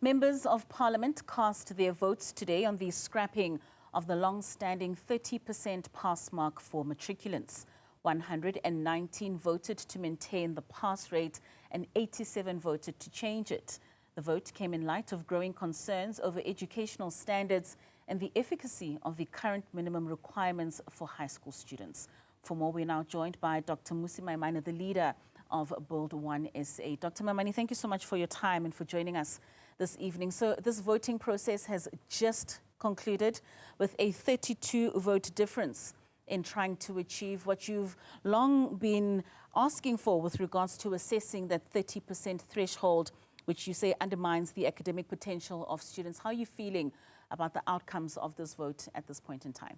Members of Parliament cast their votes today on the scrapping of the long-standing 30% pass mark for matriculants. 119 voted to maintain the pass rate and 87 voted to change it. The vote came in light of growing concerns over educational standards and the efficacy of the current minimum requirements for high school students. For more, we're now joined by Dr. Mmusi Maimane, the leader of Build One SA. Dr. Maimane, thank you so much for your time and for joining us this evening. So this voting process has just concluded with a 32-vote difference in trying to achieve what you've long been asking for with regards to assessing that 30% threshold, which you say undermines the academic potential of students. How are you feeling about the outcomes of this vote at this point in time?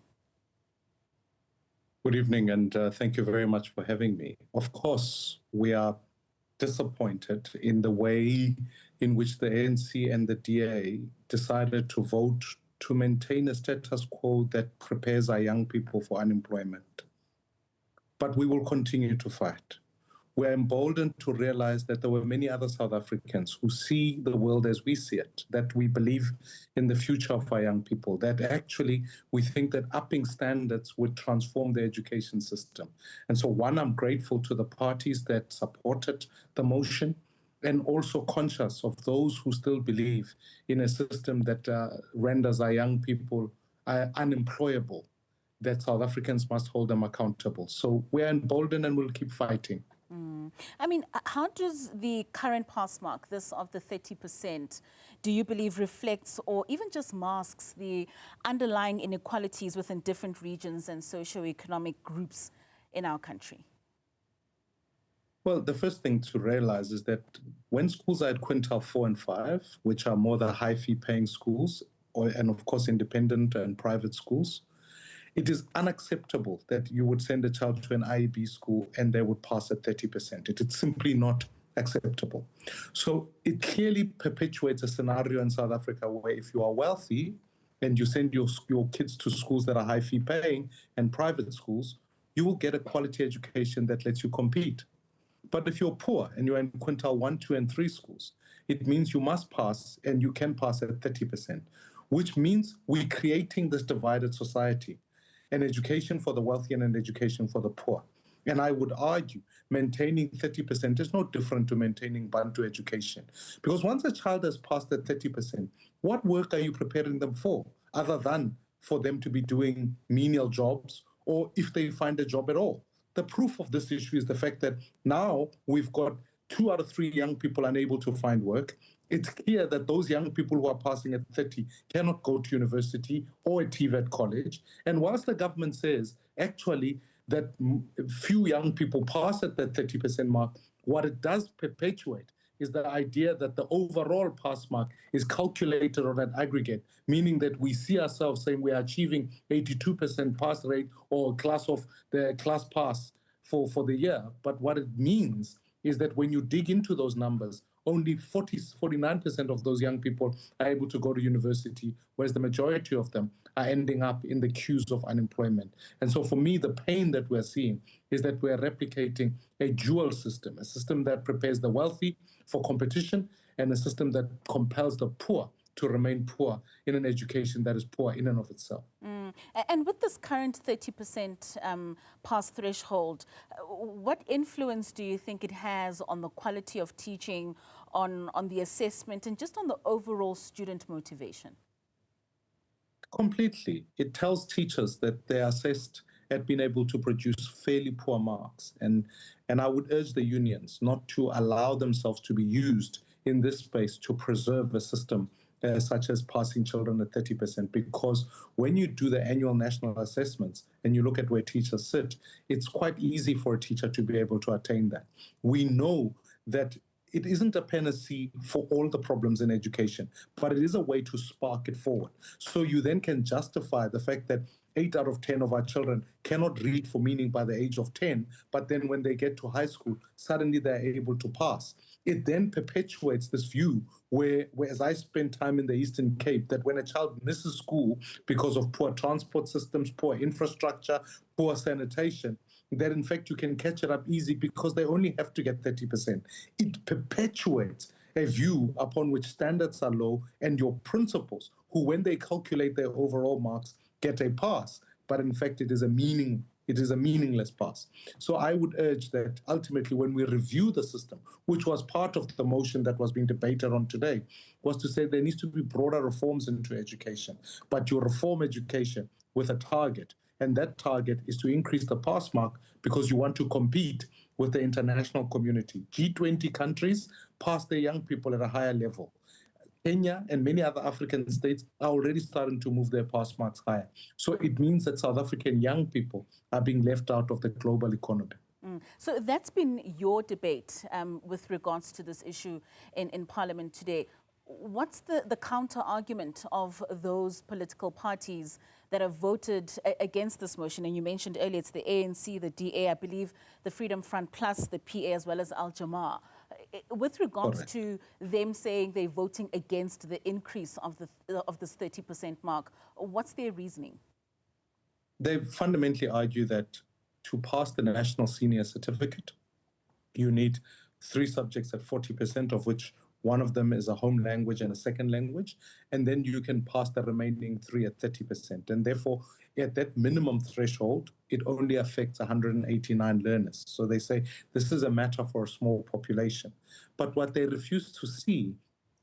Good evening, and thank you very much for having me. Of course, we are disappointed in the way in which the ANC and the DA decided to vote to maintain a status quo that prepares our young people for unemployment. But we will continue to fight. We're emboldened to realize that there were many other South Africans who see the world as we see it, that we believe in the future of our young people, that actually we think that upping standards would transform the education system. And so, one, I'm grateful to the parties that supported the motion, and also conscious of those who still believe in a system that renders our young people unemployable, that South Africans must hold them accountable. So we're emboldened and we'll keep fighting. I mean, how does the current pass mark, this of the 30%, do you believe reflects or even just masks the underlying inequalities within different regions and socioeconomic groups in our country? Well, the first thing to realize is that when schools are at quintile 4 and 5, which are more the high fee paying schools, and of course independent and private schools, it is unacceptable that you would send a child to an IEB school and they would pass at 30%. It is simply not acceptable. So it clearly perpetuates a scenario in South Africa where if you are wealthy and you send your kids to schools that are high fee paying and private schools, you will get a quality education that lets you compete. But if you're poor and you're in quintile 1, 2, and 3 schools, it means you must pass and you can pass at 30%, which means we're creating this divided society. An education for the wealthy and an education for the poor. And I would argue maintaining 30% is no different to maintaining Bantu education. Because once a child has passed at 30%, what work are you preparing them for, other than for them to be doing menial jobs, or if they find a job at all? The proof of this issue is the fact that now we've got 2 out of 3 young people unable to find work. It's clear that those young people who are passing at 30 cannot go to university or a TVET college. And whilst the government says actually that few young people pass at that 30% mark, what it does perpetuate is the idea that the overall pass mark is calculated on an aggregate, meaning that we see ourselves saying we are achieving 82% pass rate or the class pass for the year. But what it means is that when you dig into those numbers, only 49% of those young people are able to go to university, whereas the majority of them are ending up in the queues of unemployment. And so for me, the pain that we're seeing is that we're replicating a dual system, a system that prepares the wealthy for competition and a system that compels the poor to remain poor in an education that is poor in and of itself. And with this current 30% pass threshold, what influence do you think it has on the quality of teaching, on the assessment, and just on the overall student motivation? Completely. It tells teachers that they are assessed at being able to produce fairly poor marks. And I would urge the unions not to allow themselves to be used in this space to preserve a system such as passing children at 30%, because when you do the annual national assessments and you look at where teachers sit, it's quite easy for a teacher to be able to attain that. We know that it isn't a panacea for all the problems in education, but it is a way to spark it forward. So you then can justify the fact that 8 out of 10 of our children cannot read for meaning by the age of 10, but then when they get to high school, suddenly they're able to pass. It then perpetuates this view where as I spend time in the Eastern Cape, that when a child misses school because of poor transport systems, poor infrastructure, poor sanitation, that in fact you can catch it up easy because they only have to get 30%. It perpetuates a view upon which standards are low, and your principals, who, when they calculate their overall marks, get a pass. But in fact, it is a meaningless pass. So I would urge that ultimately, when we review the system, which was part of the motion that was being debated on today, was to say there needs to be broader reforms into education, but you reform education with a target. And that target is to increase the pass mark because you want to compete with the international community. G20 countries pass their young people at a higher level. Kenya and many other African states are already starting to move their pass marks higher. So it means that South African young people are being left out of the global economy. So that's been your debate with regards to this issue in Parliament today. What's the counter-argument of those political parties that have voted against this motion? And you mentioned earlier it's the ANC, the DA, I believe the Freedom Front Plus, the PA, as well as Al-Jamaa. With regards to them saying they're voting against the increase of this 30% mark, what's their reasoning? They fundamentally argue that to pass the National Senior Certificate, you need 3 subjects at 40%, of which one of them is a home language and a second language, and then you can pass the remaining 3 at 30%. And therefore, at that minimum threshold, it only affects 189 learners. So they say this is a matter for a small population. But what they refuse to see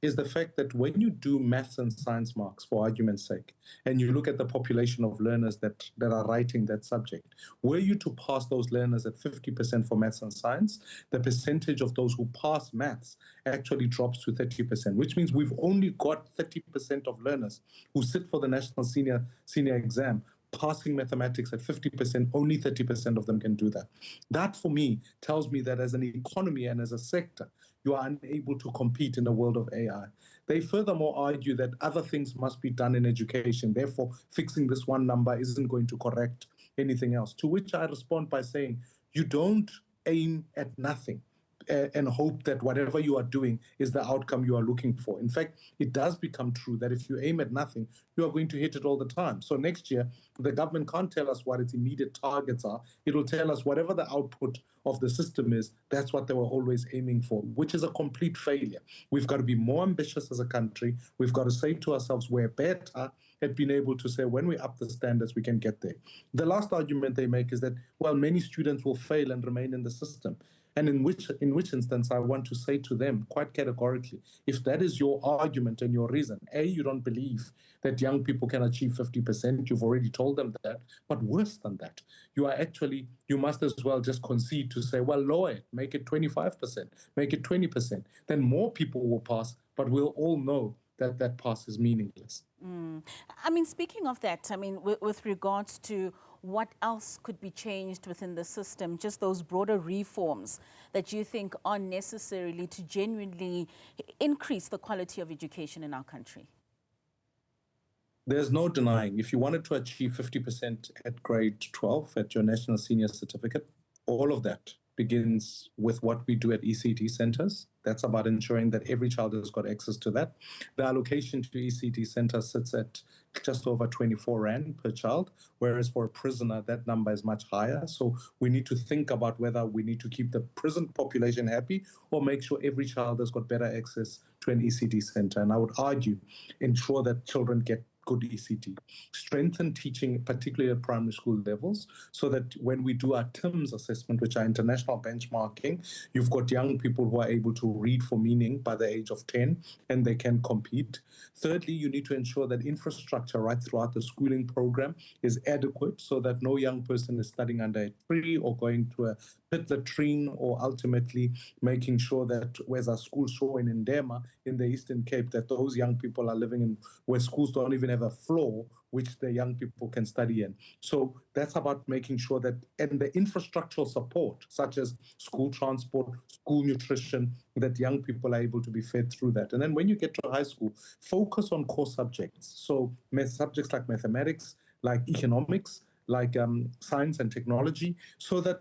is the fact that when you do maths and science marks, for argument's sake, and you look at the population of learners that are writing that subject, were you to pass those learners at 50% for maths and science, the percentage of those who pass maths actually drops to 30%, which means we've only got 30% of learners who sit for the National Senior exam. Passing mathematics at 50%, only 30% of them can do that. That, for me, tells me that as an economy and as a sector, you are unable to compete in the world of AI. They furthermore argue that other things must be done in education. Therefore, fixing this one number isn't going to correct anything else. To which I respond by saying, you don't aim at nothing and hope that whatever you are doing is the outcome you are looking for. In fact, it does become true that if you aim at nothing, you are going to hit it all the time. So next year, the government can't tell us what its immediate targets are. It will tell us whatever the output of the system is, that's what they were always aiming for, which is a complete failure. We've got to be more ambitious as a country. We've got to say to ourselves, we're better at being able to say when we up the standards, we can get there. The last argument they make is that, well, many students will fail and remain in the system. And in which instance, I want to say to them quite categorically, if that is your argument and your reason, A, you don't believe that young people can achieve 50%, you've already told them that, but worse than that, you must as well just concede to say, well, lower it, make it 25%, make it 20%, then more people will pass, but we'll all know that that pass is meaningless. I mean, speaking of that, I mean, with regards to what else could be changed within the system, just those broader reforms that you think are necessarily to genuinely increase the quality of education in our country? There's no denying, if you wanted to achieve 50% at grade 12 at your National Senior Certificate, all of that begins with what we do at ECD centers. That's about ensuring that every child has got access to that. The allocation to ECD centers sits at just over 24 Rand per child, whereas for a prisoner, that number is much higher. So we need to think about whether we need to keep the prison population happy or make sure every child has got better access to an ECD center. And I would argue, ensure that children get good ECT. Strengthen teaching, particularly at primary school levels, so that when we do our TIMS assessment, which are international benchmarking, you've got young people who are able to read for meaning by the age of 10, and they can compete. Thirdly, you need to ensure that infrastructure right throughout the schooling program is adequate so that no young person is studying under a tree or going to a pit latrine, or ultimately making sure that, as our school show in Ndema in the Eastern Cape, that those young people are living in where schools don't even have a floor which the young people can study in. So that's about making sure that, and the infrastructural support, such as school transport, school nutrition, that young people are able to be fed through that. And then when you get to high school, focus on core subjects. So subjects like mathematics, like economics, like science and technology, so that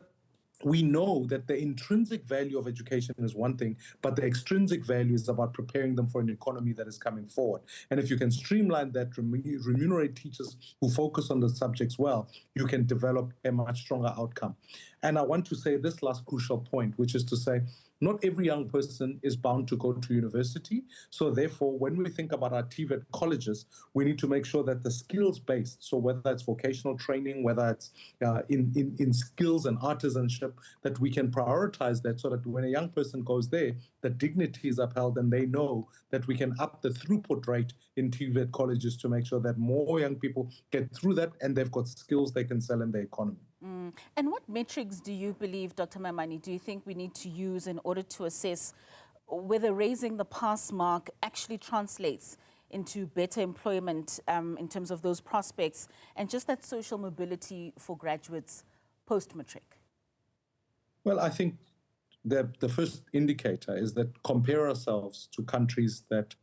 we know that the intrinsic value of education is one thing, but the extrinsic value is about preparing them for an economy that is coming forward. And if you can streamline that, remunerate teachers who focus on the subjects well, you can develop a much stronger outcome. And I want to say this last crucial point, which is to say, not every young person is bound to go to university. So therefore, when we think about our TVET colleges, we need to make sure that the skills-based, so whether it's vocational training, whether it's in skills and artisanship, that we can prioritize that so that when a young person goes there, the dignity is upheld and they know that we can up the throughput rate in TVET colleges to make sure that more young people get through that and they've got skills they can sell in the economy. And what metrics do you believe, Dr. Maimane, do you think we need to use in order to assess whether raising the pass mark actually translates into better employment in terms of those prospects and just that social mobility for graduates post-matric? Well, I think the first indicator is that compare ourselves to countries that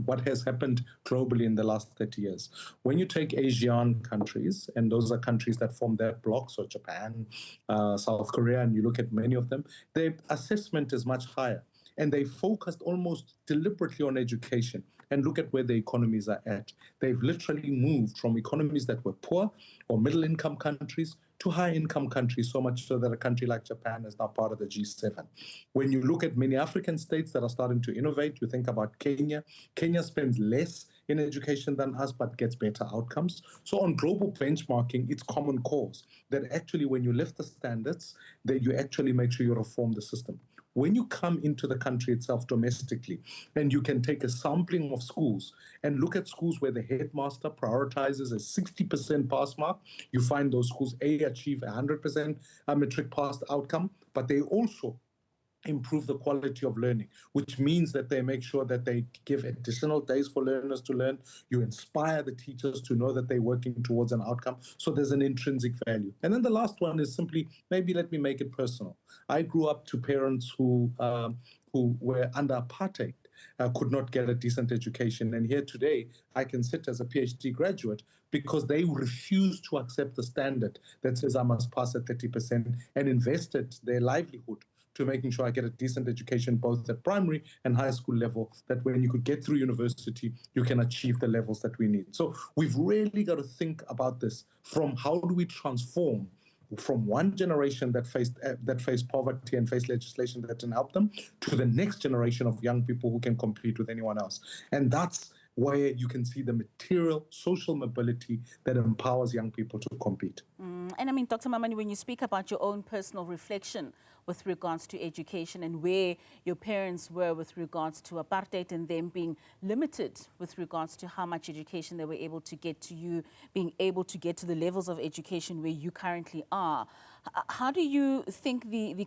what has happened globally in the last 30 years. When you take Asian countries, and those are countries that form their bloc, so Japan, South Korea, and you look at many of them, their assessment is much higher. And they focused almost deliberately on education. And look at where the economies are at. They've literally moved from economies that were poor or middle-income countries to high-income countries, so much so that a country like Japan is now part of the G7. When you look at many African states that are starting to innovate, you think about Kenya. Kenya spends less in education than us, but gets better outcomes. So on global benchmarking, it's common cause that actually when you lift the standards, that you actually make sure you reform the system. When you come into the country itself domestically, and you can take a sampling of schools and look at schools where the headmaster prioritizes a 60% pass mark, you find those schools, A, achieve 100% matric pass outcome, but they also improve the quality of learning, which means that they make sure that they give additional days for learners to learn. You inspire the teachers to know that they're working towards an outcome. So there's an intrinsic value. And then the last one is simply, maybe let me make it personal. I grew up to parents who were under apartheid, could not get a decent education. And here today, I can sit as a PhD graduate because they refused to accept the standard that says I must pass at 30% and invested their livelihood to making sure I get a decent education, both at primary and high school level, that when you could get through university, you can achieve the levels that we need. So we've really got to think about this from how do we transform from one generation that faced poverty and faced legislation that didn't help them to the next generation of young people who can compete with anyone else. And that's where you can see the material social mobility that empowers young people to compete. And I mean, Dr. Maimane, when you speak about your own personal reflection with regards to education and where your parents were with regards to apartheid and them being limited with regards to how much education they were able to get to you, being able to get to the levels of education where you currently are, how do you think the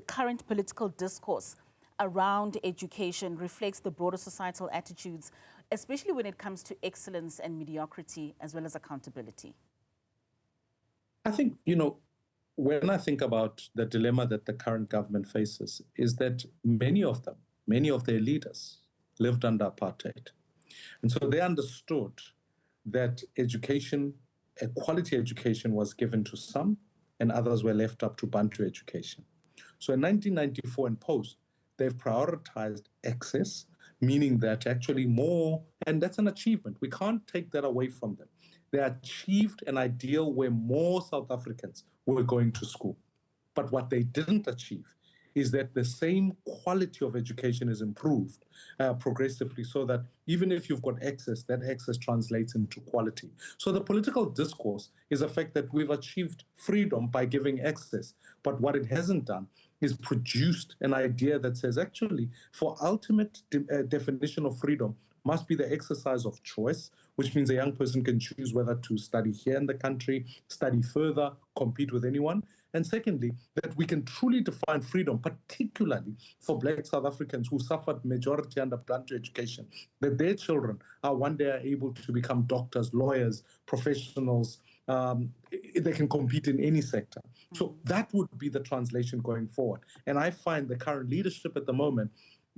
current political discourse around education reflects the broader societal attitudes, especially when it comes to excellence and mediocrity as well as accountability? I think, when I think about the dilemma that the current government faces, is that many of their leaders lived under apartheid. And so they understood that education, a quality education was given to some and others were left up to Bantu education. So in 1994 and post, they've prioritized access, meaning that actually more, and that's an achievement. We can't take that away from them. They achieved an ideal where more South Africans were going to school. But what they didn't achieve is that the same quality of education is improved progressively so that even if you've got access, that access translates into quality. So the political discourse is the fact that we've achieved freedom by giving access. But what it hasn't done is produced an idea that says actually for ultimate definition of freedom must be the exercise of choice, which means a young person can choose whether to study here in the country, study further, compete with anyone. And secondly, that we can truly define freedom, particularly for Black South Africans who suffered majority under Bantu education, that their children are one day able to become doctors, lawyers, professionals. They can compete in any sector. So that would be the translation going forward. And I find the current leadership at the moment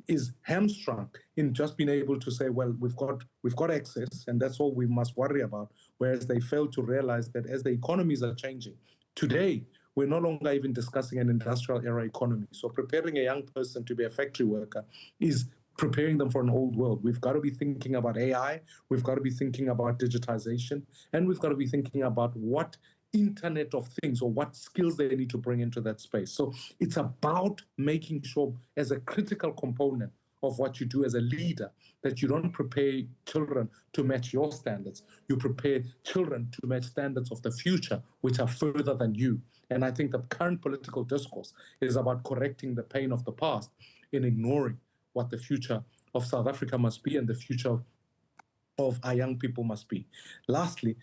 is hamstrung in just being able to say, well, we've got access and that's all we must worry about, whereas they fail to realize that as the economies are changing, today we're no longer even discussing an industrial era economy. So preparing a young person to be a factory worker is preparing them for an old world. We've got to be thinking about AI, we've got to be thinking about digitization, and we've got to be thinking about what Internet of Things or what skills they need to bring into that space. So it's about making sure, as a critical component of what you do as a leader, that you don't prepare children to match your standards. You prepare children to match standards of the future, which are further than you. And I think the current political discourse is about correcting the pain of the past in ignoring what the future of South Africa must be and the future of our young people must be. Lastly,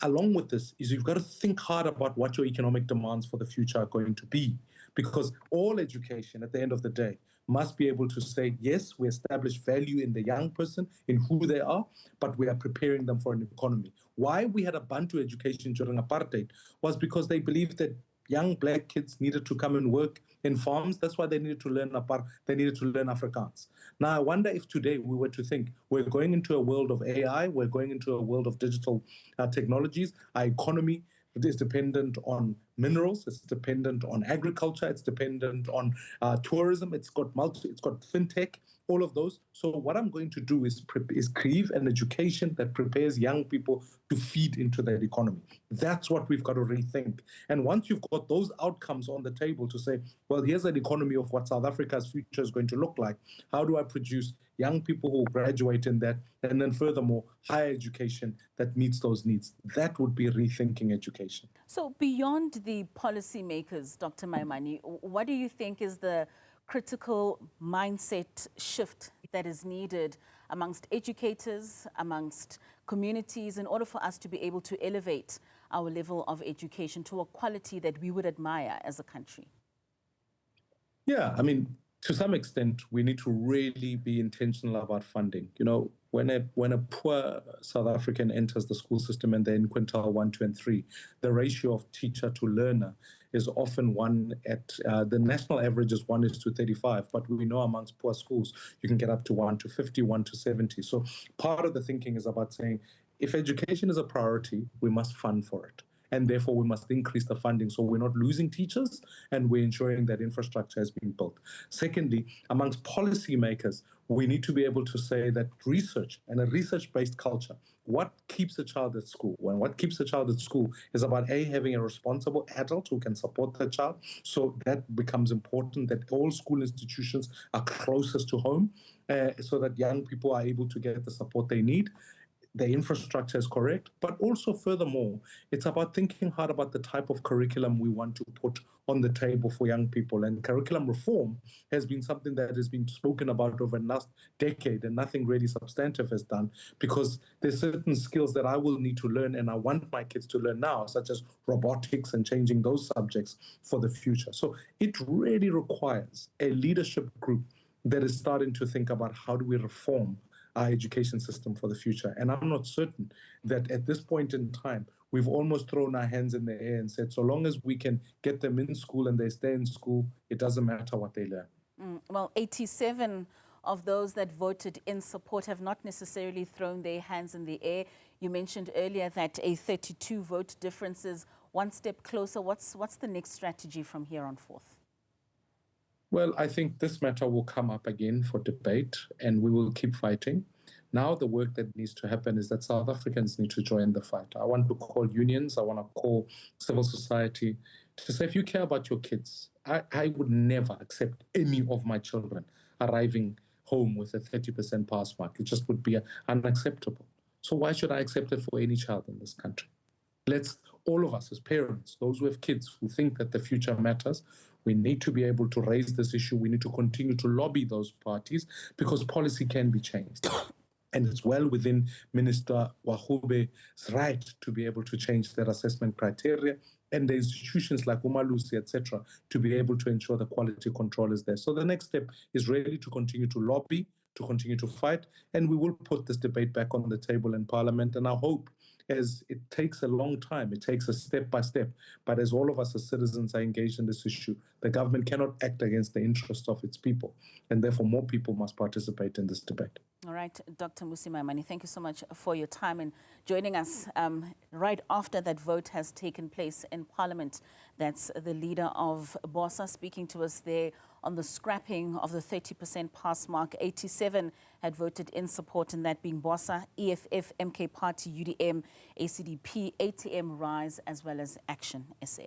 along with this, is you've got to think hard about what your economic demands for the future are going to be. Because all education, at the end of the day, must be able to say, yes, we establish value in the young person, in who they are, but we are preparing them for an economy. Why we had a Bantu education during apartheid was because they believed that young black kids needed to come and work in farms. That's why they needed to learn Afrikaans. Now, I wonder if today we were to think we're going into a world of AI, we're going into a world of digital technologies, our economy is dependent on minerals, it's dependent on agriculture, it's dependent on tourism, it's got fintech, all of those. So what I'm going to do is create an education that prepares young people to feed into that economy. That's what we've got to rethink. And once you've got those outcomes on the table to say, well, here's an economy of what South Africa's future is going to look like. How do I produce young people who graduate in that? And then furthermore, higher education that meets those needs. That would be rethinking education. So beyond the policymakers, Dr. Maimane, what do you think is the critical mindset shift that is needed amongst educators, amongst communities, in order for us to be able to elevate our level of education to a quality that we would admire as a country? Yeah, I mean, to some extent, we need to really be intentional about funding. You know, when a poor South African enters the school system and they're in quintile 1, 2, and 3, the ratio of teacher to learner is often the national average is 1:35, but we know amongst poor schools, you can get up to 1:50, 1:70. So part of the thinking is about saying, if education is a priority, we must fund for it. And therefore, we must increase the funding so we're not losing teachers and we're ensuring that infrastructure has been built. Secondly, amongst policymakers, we need to be able to say that research and a research-based culture, what keeps a child at school? And what keeps a child at school is about having a responsible adult who can support the child. So that becomes important, that all school institutions are closest to home so that young people are able to get the support they need. The infrastructure is correct, but also furthermore, it's about thinking hard about the type of curriculum we want to put on the table for young people. And curriculum reform has been something that has been spoken about over the last decade, and nothing really substantive has done, because there's certain skills that I will need to learn and I want my kids to learn now, such as robotics and changing those subjects for the future. So it really requires a leadership group that is starting to think about how do we reform our education system for the future. And I'm not certain that at this point in time, we've almost thrown our hands in the air and said, so long as we can get them in school and they stay in school, it doesn't matter what they learn. Well, 87 of those that voted in support have not necessarily thrown their hands in the air. You mentioned earlier that a 32 vote difference is one step closer. What's the next strategy from here on forth? Well, I think this matter will come up again for debate and we will keep fighting. Now the work that needs to happen is that South Africans need to join the fight. I want to call unions, I want to call civil society to say, if you care about your kids, I would never accept any of my children arriving home with a 30% pass mark. It just would be unacceptable. So why should I accept it for any child in this country? Let's, all of us as parents, those who have kids who think that the future matters, we need to be able to raise this issue. We need to continue to lobby those parties because policy can be changed. And it's well within Minister Wahube's right to be able to change their assessment criteria and the institutions like Umalusi, etc., to be able to ensure the quality control is there. So the next step is really to continue to lobby, to continue to fight, and we will put this debate back on the table in Parliament. And I hope, as it takes a long time, it takes a step by step, but as all of us as citizens are engaged in this issue, the government cannot act against the interests of its people, and therefore more people must participate in this debate. All right, Dr. Mmusi Maimane, thank you so much for your time and joining us right after that vote has taken place in Parliament. That's the leader of BOSA speaking to us there on the scrapping of the 30% pass mark. 87 had voted in support, and that being BOSA, EFF, MK Party, UDM, ACDP, ATM, RISE, as well as Action SA.